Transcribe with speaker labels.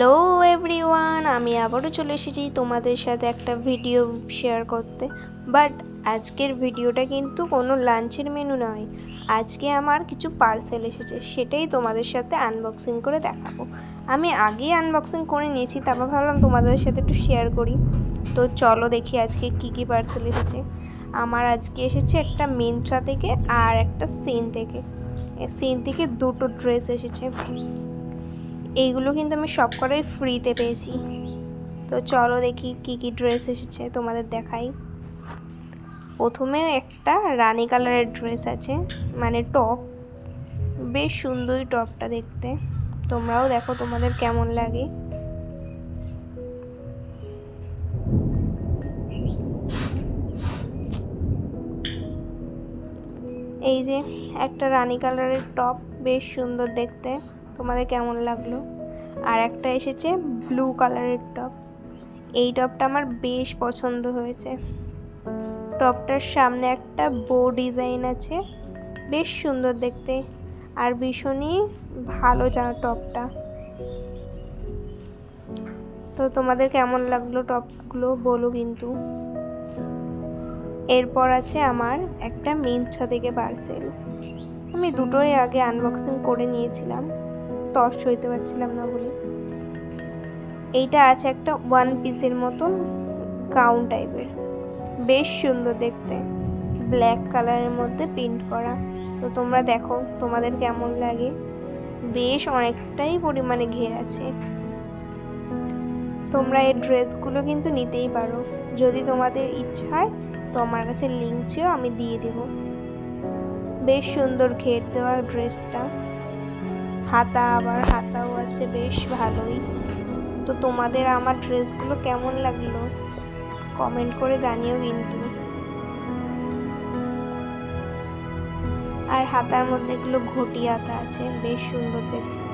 Speaker 1: Hello everyone, আমি আবারও চলে এসেছি তোমাদের সাথে একটা ভিডিও শেয়ার করতে। বাট আজকের ভিডিওটা কিন্তু কোনো লাঞ্চের মেনু নয়। আজকে আমার কিছু পার্সেল এসেছে, সেটাই তোমাদের সাথে আনবক্সিং করে দেখাবো। আমি আগেই আনবক্সিং করে নিয়েছি, তারপর ভাবলাম তোমাদের সাথে একটু শেয়ার করি। তো চলো দেখি আজকে কী পার্সেল এসেছে। আমার আজকে এসেছে একটা মিন্ত্রা থেকে আর একটা সিন থেকে দুটো ড্রেস এসেছে। এইগুলো কিন্তু আমি সব কটাই ফ্রিতে পেয়েছি। তো চলো দেখি কি ড্রেস এসেছে, তোমাদের দেখাই। প্রথমে একটা রানী কালারের ড্রেস আছে, মানে টপ। বেশ সুন্দর টপটা দেখতে, তোমরাও দেখো তোমাদের কেমন লাগে। এই যে একটা রানী কালারের টপ, বেশ সুন্দর দেখতে, তোমাদের কেমন লাগলো। আর একটা এসেছে ব্লু কালারের টপ। এই টপটা আমার বেশ পছন্দ হয়েছে। টপটার সামনে একটা বো ডিজাইন আছে, বেশ সুন্দর দেখতে আর ভীষণই ভালো টপটা। তো তোমাদের কেমন লাগলো টপগুলো বলো কিন্তু। এরপর আছে আমার একটা মিন্ত্রা থেকে পার্সেল। আমি দুটোই আগে আনবক্সিং করে নিয়েছিলাম, তর সইতে পারছিলাম না বলে। এইটা আছে একটা ওয়ান পিসের মতন গাউন টাইপের, বেশ সুন্দর দেখতে, ব্ল্যাক কালারের মধ্যে প্রিন্ট করা। তো তোমরা দেখো তোমাদের কেমন লাগে। বেশ অনেকটাই পরিমাণে ঘের আছে। তোমরা এই ড্রেসগুলো কিন্তু নিতেই পারো, যদি তোমাদের ইচ্ছা হয়। তো আমার কাছে লিঙ্ক ছিল, আমি দিয়ে দেব। বেশ সুন্দর ঘের দেওয়া ড্রেসটা, হাতাও আছে বেশ ভালোই। তো তোমাদের আমার ড্রেসগুলো কেমন লাগলো কমেন্ট করে জানিও কিন্তু। আর হাতার মধ্যে এগুলো ঘটি হাতা আছে, বেশ সুন্দর দেখতে।